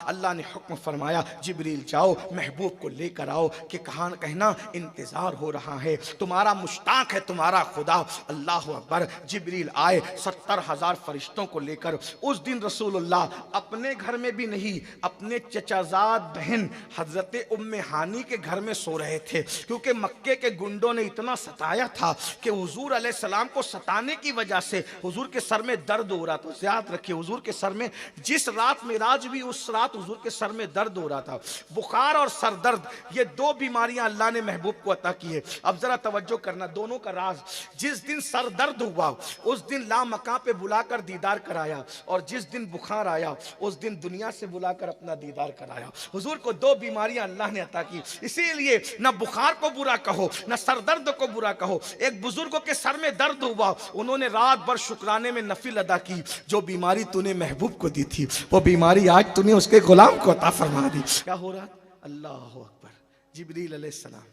अल्लाह ने हुक्म फरमाया जिब्रील जाओ महबूब को लेकर आओ कि कहना इंतजार हो रहा है, तुम्हारा मुश्ताक है तुम्हारा खुदा। अल्लाह अकबर। जिब्रील आए 70,000 फरिश्तों को लेकर। उस दिन रसूलुल्लाह अपने घर में भी नहीं, अपने चचाजाद बहन हजरत उम्मे हानी के घर में सो रहे थे, क्योंकि मक्के के गुंडों ने इतना सताया था कि हुजूर अलैहिस्सलाम को सताने की वजह से हुजूर के सर में दर्द हो रहा था। याद रखिए, हुजूर के सर में जिस रात मिराज भी, उस रात हुजूर के सर में दर्द हो रहा था। बुखार और सर दर्द, ये दो बीमारियां अल्लाह ने महबूब को अता की है। अब जरा तवज्जो करना, दोनों का राज। जिस दिन सर दर्द हुआ उस दिन ला मकां पे बुलाकर दीदार कराया, और जिस दिन बुखार आया उस दिन दुनिया से बुलाकर अपना दीदार कराया। हुजूर को दो बीमारियां अल्लाह ने अता की, इसीलिए ना बुखार को बुरा कहो ना सर दर्द को बुरा कहो। एक बुजुर्गों के सर में दर्द हुआ, उन्होंने रात भर शुक्राने में नफिल अदा की। जो बीमारी तूने महबूब को दी थी वो बीमारी आज तूने उसके गुलाम को अता फरमा दी। क्या हो रहा? अल्लाह अकबर। जिब्रील अलैहिस्सलाम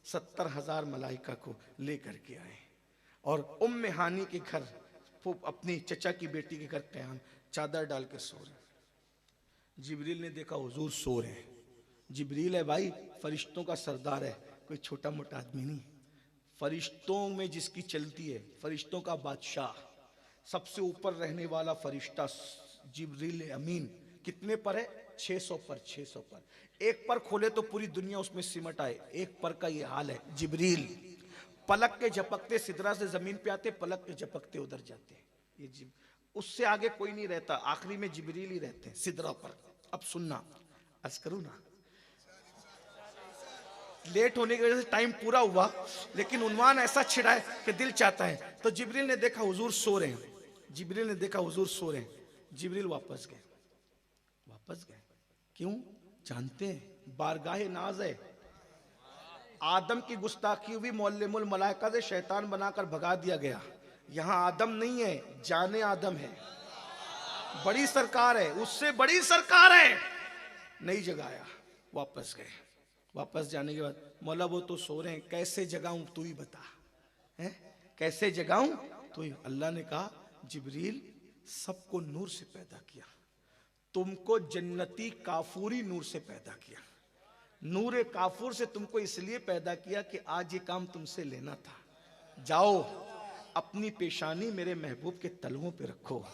70,000 मलाइका को लेकर के आए और उम्मे हानी के घर, अपनी चचा की बेटी के घर क़याम, चादर डाल के सो रहे। जिब्रील ने देखा हुजूर सो रहे हैं। जिब्रील है भाई, फरिश्तों का सरदार है, कोई छोटा मोटा आदमी नहीं। फरिश्तों में जिसकी चलती है, फरिश्तों का बादशाह, सबसे ऊपर रहने वाला फरिश्ता जिब्रील अमीन। कितने पर है? 600 पर। 600 पर। एक पर खोले तो पूरी दुनिया उसमें सिमट आए। एक पर का ये हाल है। जिब्रील पलक के झपकते सिदरा से जमीन पे आते, पलक के झपकते उधर जाते। ये उससे आगे कोई नहीं रहता, आखिरी में जिब्रील ही रहते हैं सिदरा पर। अब सुनना, अर्ज करूं ना, लेट होने की वजह से टाइम पूरा हुआ, लेकिन उन्वान ऐसा छिड़ा है कि दिल चाहता है। तो जिब्रील ने देखा हुजूर सो रहे हैं। जिब्रील ने देखा हुजूर सो रहे हैं। जिब्रील वापस गए। वापस गए क्यों? जानते हैं बारगाहे नाज है। आदम की गुस्ताखी हुई, मुअल्लिमुल मलाइका से शैतान बनाकर भगा दिया गया। यहां आदम नहीं है, जाने आदम है। बड़ी सरकार है, उससे बड़ी सरकार है। नहीं जगाया, वापस गए। वापस जाने के बाद मौला वो तो सो रहे हैं, कैसे जगाऊं तू ही बता, है कैसे जगाऊं तू ही। अल्लाह ने कहा जिब्रील सबको नूर से पैदा किया, तुमको जन्नती काफूरी नूर से पैदा किया। नूर काफूर से तुमको इसलिए पैदा किया कि आज ये काम तुमसे लेना था। जाओ अपनी पेशानी मेरे महबूब के तलवों पे रखो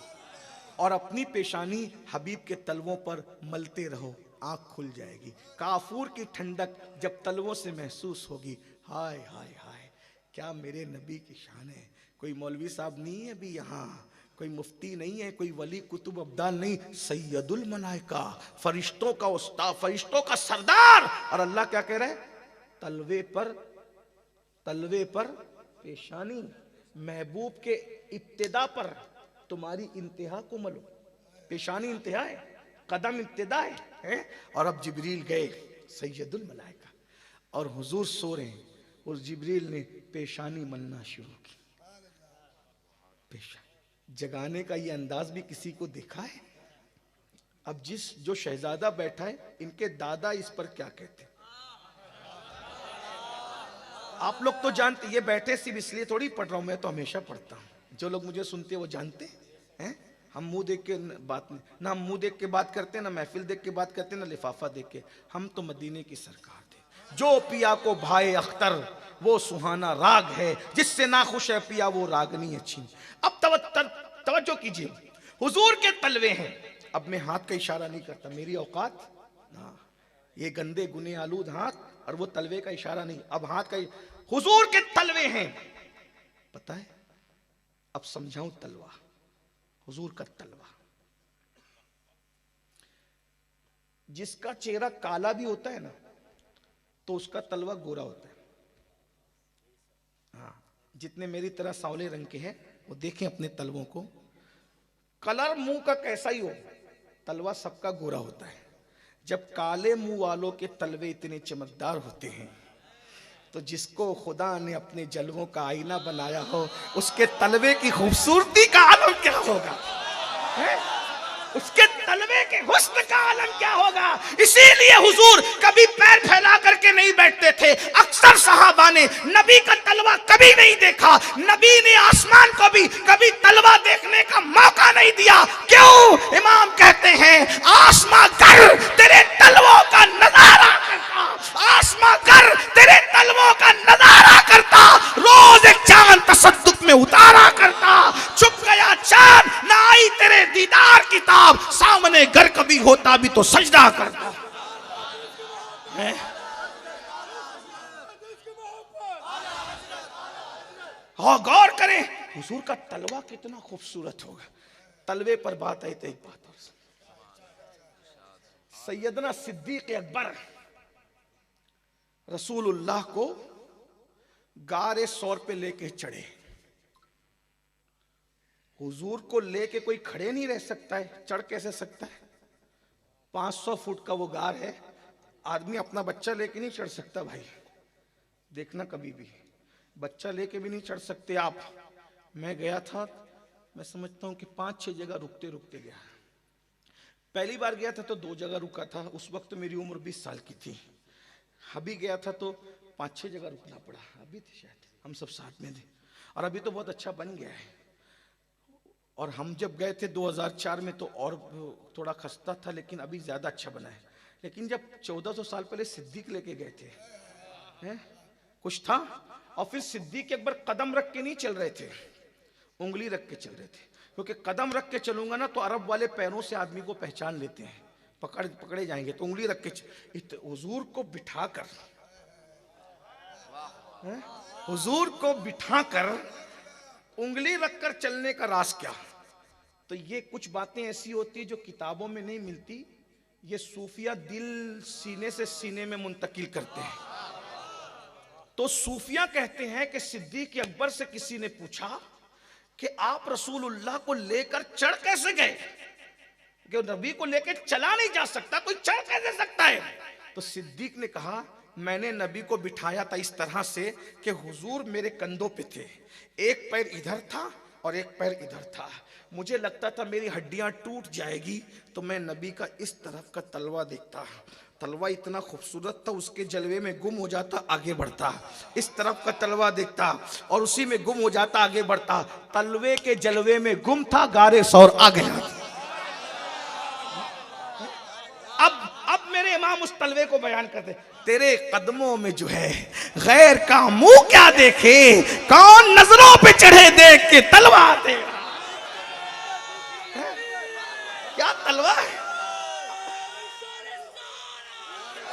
और अपनी पेशानी हबीब के तलवों पर मलते रहो, आंख खुल जाएगी। काफूर की ठंडक जब तलवों से महसूस होगी, हाय हाय हाय क्या मेरे नबी की शान है। कोई मौलवी साहब नहीं है अभी यहाँ, कोई मुफ्ती नहीं है, कोई वली कुतुब अब्दाल नहीं, सैयदुल मलाइका, फरिश्तों का उस्ताद, फरिश्तों का सरदार। और अल्लाह क्या कह रहा है? तलवे पर पेशानी, महबूब के इब्तिदा पर तुम्हारी इंतहा को मलो। पेशानी इंतहा है, कदम इब्तिदा है। और अब जिब्रील गए सैयदुल मलाइका और हुजूर सो रहे हैं, उस जिब्रील ने पेशानी मलना शुरू की। पेशानी जगाने का ये अंदाज भी किसी को देखा है? अब जो शहजादा बैठा है, इनके दादा इस पर क्या कहते हैं आप लोग तो जानते। ये बैठे सिर्फ इसलिए थोड़ी पढ़ रहा हूं, मैं तो हमेशा पढ़ता हूं। जो लोग मुझे सुनते हैं वो जानते हैं। हम मुंह देख के बात नहीं, ना हम मुंह देख के बात करते, ना महफिल देख के बात करते, ना लिफाफा देख के। हम तो मदीने की सरकार थे। जो पिया को भाए अख्तर वो सुहाना राग है, जिससे ना खुश है पिया वो रागनी अच्छी। अब तवज्जो कीजिए, हुजूर के तलवे हैं। अब मैं हाथ का इशारा नहीं करता, मेरी औकात ना, ये गंदे गुने आलूद हाथ और वो तलवे का इशारा नहीं। अब हाथ का, हुजूर के तलवे हैं। पता है, अब समझाऊं तलवा, हुजूर का तलवा। जिसका चेहरा काला भी होता है ना, तो उसका तलवा गोरा होता है। हाँ, जितने मेरी तरह सांवले रंग के हैं वो देखें अपने तलवों को। कलर मुंह का कैसा ही हो, तलवा सबका गोरा होता है। जब काले मुंह वालों के तलवे इतने चमकदार होते हैं, तो जिसको खुदा ने अपने जलवों का आईना बनाया हो, उसके तलवे की खूबसूरती का आलम क्या होगा, है? उसके तलवे के हुस्न का आलम क्या होगा। इसीलिए हुजूर कभी पैर फैला करके नहीं बैठते थे। अक्सर सहाबा ने नबी का तलवा कभी नहीं देखा। नबी ने आसमान को भी कभी तलवा देखने का मौका नहीं दिया। क्यों? इमाम कहते हैं आसमां गर करता भी तो सजदा करता है। हाँ, गौर करें हुजूर का तलवा कितना खूबसूरत होगा। तलवे पर बात आई तो एक बात और, सैयदना सिद्दीक अकबर रसूलुल्लाह को गारे सौर पे लेके चढ़े। हुजूर को लेके कोई खड़े नहीं रह सकता है, चढ़ कैसे सकता है? 500 फुट का वो गार है, आदमी अपना बच्चा लेके नहीं चढ़ सकता भाई, देखना कभी भी बच्चा लेके भी नहीं चढ़ सकते आप। मैं गया था, मैं समझता हूँ कि 5-6 जगह रुकते रुकते गया। पहली बार गया था तो 2 जगह रुका था, उस वक्त मेरी उम्र 20 साल की थी। अभी गया था तो 5-6 जगह रुकना पड़ा, अभी थे शायद, हम सब साथ में थे। और अभी तो बहुत अच्छा बन गया है। और हम जब गए थे 2004 में तो और थोड़ा खस्ता था, लेकिन अभी ज़्यादा अच्छा बना है। लेकिन जब 1400 साल पहले सिद्दीक लेके गए थे हैं, कुछ था। और फिर सिद्दीक अकबर कदम रख के नहीं चल रहे थे, उंगली रख के चल रहे थे, क्योंकि कदम रख के चलूंगा ना तो अरब वाले पैरों से आदमी को पहचान लेते हैं, पकड़े जाएंगे। तो उंगली रख के हुजूर को बिठाकर, हुजूर को बिठाकर उंगली रखकर चलने का राज क्या? तो ये कुछ बातें ऐसी होती है जो किताबों में नहीं मिलती, ये सूफिया दिल सीने से सीने में मुंतकिल करते हैं। तो सूफिया कहते हैं कि सिद्दीक अकबर से किसी ने पूछा कि आप रसूलुल्लाह को लेकर चढ़ कैसे गए, कि नबी को लेकर चला नहीं जा सकता, कोई चढ़ कैसे सकता है? तो सिद्दीक ने कहा, मैंने नबी को बिठाया था इस तरह से कि हुजूर मेरे कंधों पे थे, एक पैर इधर था और एक पैर इधर था। मुझे लगता था मेरी हड्डियां टूट जाएगी, तो मैं नबी का इस तरफ का तलवा देखता, तलवा इतना खूबसूरत था, उसके जलवे में गुम हो जाता, आगे बढ़ता। इस तरफ का तलवा देखता और उसी में गुम हो जाता, आगे बढ़ता। तलवे के जलवे में गुम था, गारे सौर आ गया। अब मेरे इमाम उस तलवे को बयान करते, तेरे कदमों में जो है गैर का मुंह क्या देखे, कौन नजरों पे चढ़े देख के तलवा दे। क्या तलवा है?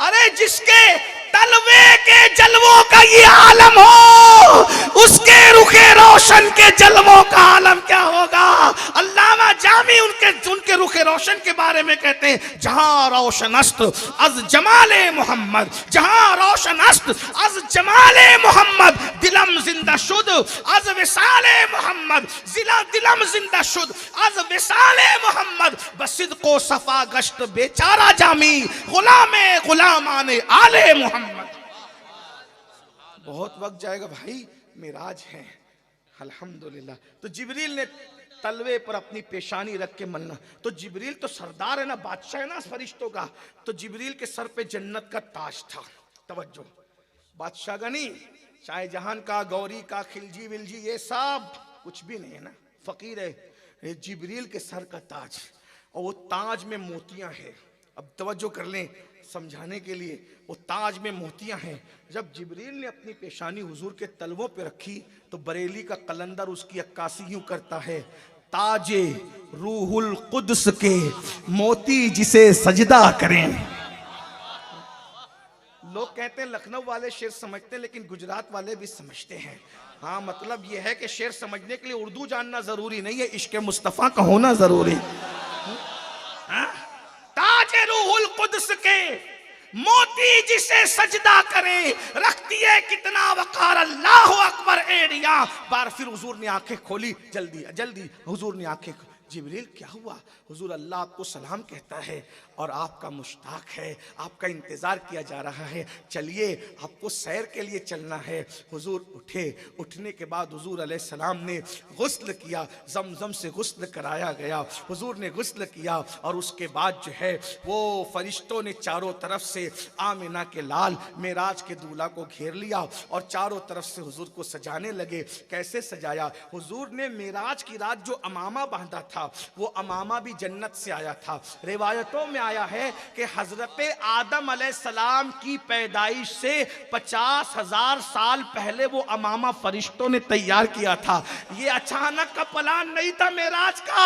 अरे जिसके तलवे के जलवों का ये आलम हो, उसके रुखे रोशन के जलवों का आलम क्या होगा? अल्लामा जामी उनके रुखे रोशन के बारे में कहते हैं, जहां रोशन अस्त अज जमाले मोहम्मद, जहां रोशन अस्त अज जमाले मोहम्मद, दिलम जिंदा शुद अज विसाले मोहम्मद, दिलम जिंदा शुद अज विसाले मोहम्मद, बसिद को सफा गश्त बेचारा जामी, गुलामे गुलामाने आले मोहम्मद। बहुत वक्त जाएगा भाई, मिराज है अल्हम्दुलिल्लाह। तो जिब्रील ने तलवे पर अपनी पेशानी रख के मलना, तो जिब्रील तो सरदार है ना, बादशाह है ना फरिश्तों का, तो जिब्रील के सर पे जन्नत का ताज था। तवज्जो, बादशाह का नहीं, शाहजहां का, गौरी का, खिलजी विलजी ये सब कुछ भी नहीं है ना, फकीर है। जिब्रील के सर का ताज, और वो ताज में मोतियां हैं। अब तवज्जो कर लें समझाने के लिए, वो ताज में मोतियां हैं। जब जिब्रील ने अपनी पेशानी हुजूर के तलवों पे रखी तो बरेली का कलंदर उसकी अक्कासी यूं करता है, ताजे रूहुल कुद्स के मोती जिसे सजदा करें। लोग कहते हैं लखनऊ वाले शेर समझते हैं, लेकिन गुजरात वाले भी समझते हैं। हाँ, मतलब यह है कि शेर समझने के लिए उर्दू जानना जरूरी नहीं है, इश्क मुस्तफा का होना जरूरी। ताजे रूहुल कुद्स के मोती जिसे सजदा करे, रखती है कितना वकार, अल्लाह अकबर एड़िया। बार फिर हुजूर ने आंखें खोली, जल्दी जल्दी हुजूर ने आंखें, जिब्रील क्या हुआ? हुजूर अल्लाह आपको सलाम कहता है और आपका मुश्ताक है, आपका इंतज़ार किया जा रहा है, चलिए आपको सैर के लिए चलना है। हुजूर उठे, उठने के बाद हुजूर अलैहिस्सलाम ने गुस्ल किया, जमजम से गुस्ल कराया गया। हुजूर ने गुस्ल किया और उसके बाद जो है वो फरिश्तों ने चारों तरफ से आमिना के लाल मेराज के दूल्हा को घेर लिया और चारों तरफ से हुजूर को सजाने लगे। कैसे सजाया? हुजूर ने मेराज की रात जो अमामा बांधा था, वो अमामा भी जन्नत से आया था। रिवायतों में आया है कि हजरत आदम अलैहिस्सलाम की पैदाइश से 50,000 साल पहले वो अमामा फरिश्तों ने तैयार किया था। ये अचानक का प्लान नहीं था मेराज का,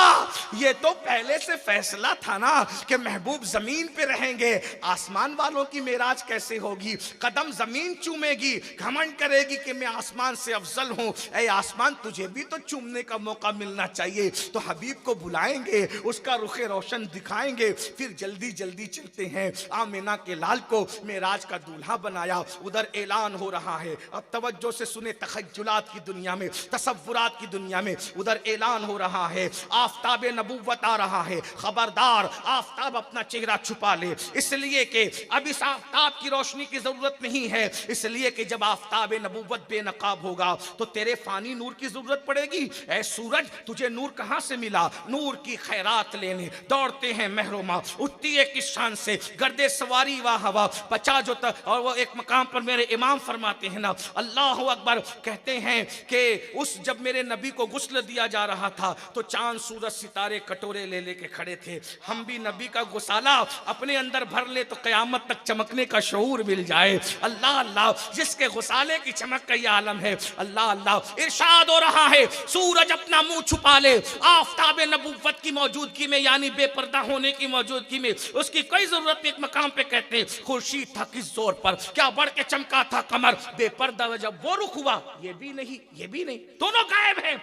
ये तो पहले से फैसला था ना कि महबूब जमीन पे रहेंगे। आसमान वालों की मेराज कैसे होगी? कदम जमीन चूमेगी, घमंड करेगी कि मैं आसमान से अफजल हूं। ऐ आसमान, तुझे भी तो चूमने का मौका मिलना चाहिए। तो हबीब को बुलाएंगे, उसका रुखे रोशन दिखाएंगे, फिर जल्दी जल्दी चलते हैं। आमिना के लाल को मेराज का दूल्हा बनाया। उधर ऐलान हो रहा है, अब तवज्जो से सुने, तखय्युलात की दुनिया में, तसव्वुरात की दुनिया में उधर ऐलान हो रहा है, आफताब नबूवत आ रहा है। खबरदार आफताब अपना चेहरा छुपा ले, इसलिए कि अब इस आफताब की रोशनी की जरूरत नहीं है, इसलिए कि जब आफताब नबूवत बेनकाब होगा तो तेरे फानी नूर की जरूरत पड़ेगी। ऐ सूरज, तुझे नूर कहां से मिला? नूर की खैरात लेने दौड़ते हैं महरुमा, उठती है किस शान से गर्दे सवारी वाह हवा, बचा जो और वो एक मकाम पर मेरे इमाम फरमाते हैं ना, अल्लाह अकबर, कहते हैं कि उस जब मेरे नबी को गुस्ल दिया जा रहा था तो चांद सूरज सितारे कटोरे ले लेके खड़े थे। हम भी नबी का गुसाला अपने अंदर भर ले तो कयामत तक चमकने का शऊर मिल जाए। अल्लाह अल्लाह, जिसके गुसाले की चमक का ये आलम है। अल्लाह अल्लाह, इरशाद हो रहा है, सूरज अपना मुंह छुपा ले, आफताब नबूवत की मौजूदगी में, यानी बेपर्दा होने की मौजूदगी में उसकी कोई जरूरत नहीं। एक मकाम पे कहते हैं, खुर्शीद था किस जोर पर, क्या बढ़ के चमका था कमर, बेपर्दा जब वो रुख हुआ, ये भी नहीं, ये भी नहीं, दोनों गायब हैं।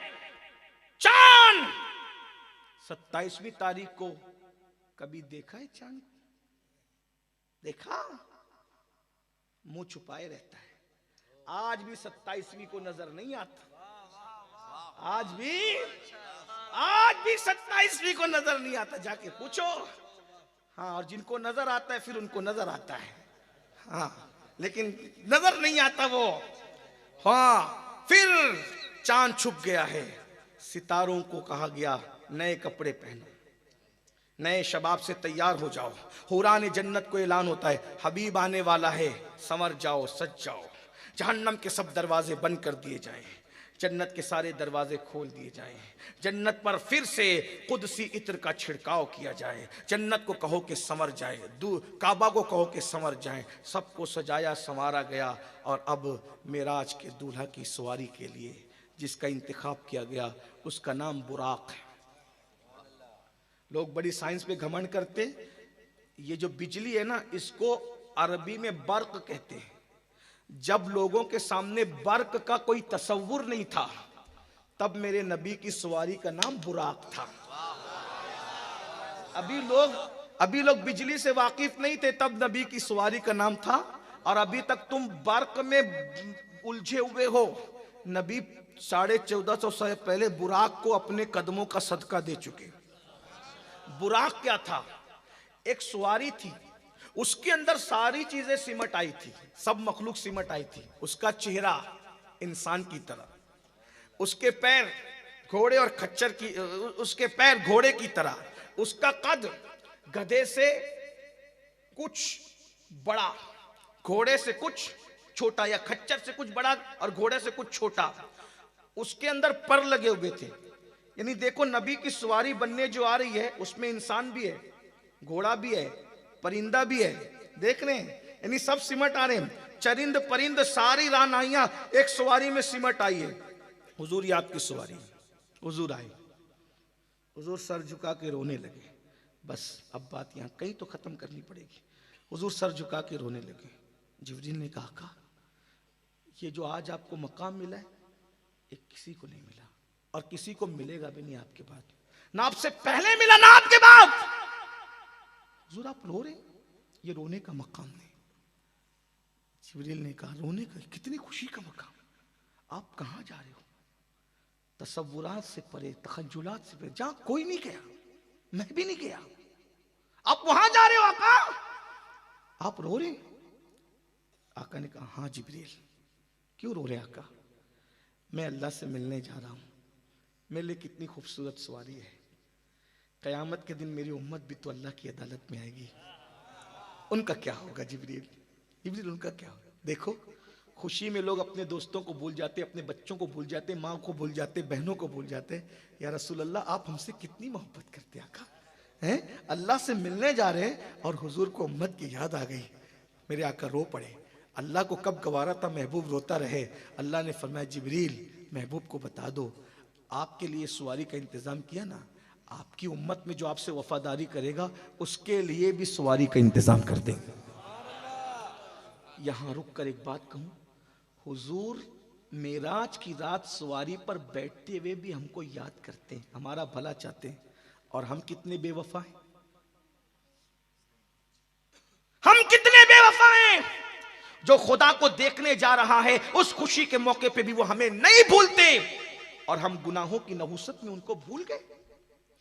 चांद 27वीं तारीख को कभी देखा है चांद? देखा? मुंह छुपाए रहता है। आज भी 27वीं को नजर नहीं आता, आज भी 27वीं को नजर नहीं आता, जाके पूछो। हाँ, और जिनको नजर आता है फिर उनको नजर आता है, हाँ, लेकिन नजर नहीं आता वो। हाँ, फिर चांद छुप गया है। सितारों को कहा गया, नए कपड़े पहनो, नए शबाब से तैयार हो जाओ। हुरान जन्नत को ऐलान होता है, हबीब आने वाला है, संवर जाओ, सज जाओ। जहन्नम के सब दरवाजे बंद कर दिए जाएं, जन्नत के सारे दरवाजे खोल दिए जाएं। जन्नत पर फिर से कुदसी इत्र का छिड़काव किया जाए। जन्नत को कहो कि संवर जाए, काबा को कहो कि संवर जाए। सबको सजाया संवारा गया और अब मेराज के दूल्हा की सवारी के लिए जिसका इंतखाब किया गया उसका नाम बुराक है। लोग बड़ी साइंस पे घमंड करते, ये जो बिजली है ना, इसको अरबी में बर्क कहते हैं। जब लोगों के सामने बर्क का कोई तसव्वुर नहीं था तब मेरे नबी की सवारी का नाम बुराक था। अभी लोग बिजली से वाकिफ नहीं थे तब नबी की सवारी का नाम था, और अभी तक तुम बर्क में उलझे हुए हो। नबी 1450 साल पहले बुराक को अपने कदमों का सदका दे चुके। बुराक क्या था? एक सवारी थी, उसके अंदर सारी चीजें सिमट आई थी, सब मखलूक सिमट आई थी। उसका चेहरा इंसान की तरह, उसके पैर घोड़े और खच्चर की, उसके पैर घोड़े की तरह, उसका कद गधे से कुछ बड़ा, घोड़े से कुछ छोटा, या खच्चर से कुछ बड़ा और घोड़े से कुछ छोटा। उसके अंदर पर लगे हुए थे। यानी देखो, नबी की सवारी बनने जो आ रही है उसमें इंसान भी है, घोड़ा भी है, परिंदा भी है, देख रहे हैं, यानी सब सिमट आ रहे हैं। चरिंद परिंद सारी रानाइयां एक सवारी में सिमट आई है। हुजूर याद की सवारी, हुजूर आए, हुजूर सर झुका के रोने लगे। बस अब बात यहाँ कहीं तो खत्म करनी पड़ेगी। हुजूर सर झुका के रोने लगे। जिब्रील ने कहा, ये जो आज आपको मकाम मिला है ये किसी को नहीं मिला और किसी को मिलेगा भी नहीं आपके बाद, ना आपसे पहले मिला ना आपके बाद। हुजूर आप रो रहे, ये रोने का मकाम नहीं। जिब्रील ने कहा, रोने का? कितनी खुशी का मकाम। आप कहां जा रहे हो? तसव्वुरात से परे, तखय्युलात से परे, जहां कोई नहीं गया, मैं भी नहीं गया, आप वहां जा रहे हो आका, आप रो रहे? आका ने कहा, हाँ जिब्रील। क्यों रो रहे आका? मैं अल्लाह से मिलने जा रहा हूं, मेरे लिए कितनी खूबसूरत सवारी है। कयामत के दिन मेरी उम्मत भी तो अल्लाह की अदालत में आएगी, उनका क्या होगा जिब्रील? जिब्रील उनका क्या होगा? देखो, खुशी में लोग अपने दोस्तों को भूल जाते, अपने बच्चों को भूल जाते, माँ को भूल जाते, बहनों को भूल जाते। या रसूल अल्लाह, आप हमसे कितनी मोहब्बत करते आका, हैं, अल्लाह से मिलने जा रहे हैं और हुजूर को उम्मत की याद आ गई। मेरे आका रो पड़े। अल्लाह को कब गवारा था महबूब रोता रहे। अल्लाह ने फरमाया जिब्रील महबूब को बता दो, आपके लिए सवारी का इंतजाम किया ना, आपकी उम्मत में जो आपसे वफादारी करेगा उसके लिए भी सवारी का इंतजाम कर देंगे। यहां रुक कर एक बात कहूं, हुजूर मेराज की रात सवारी पर बैठते हुए भी हमको याद करते हैं, हमारा भला चाहते हैं, और हम कितने बेवफा हैं, हम कितने बेवफा हैं। जो खुदा को देखने जा रहा है उस खुशी के मौके पे भी वो हमें नहीं भूलते और हम गुनाहों की नहुसत में उनको भूल गए।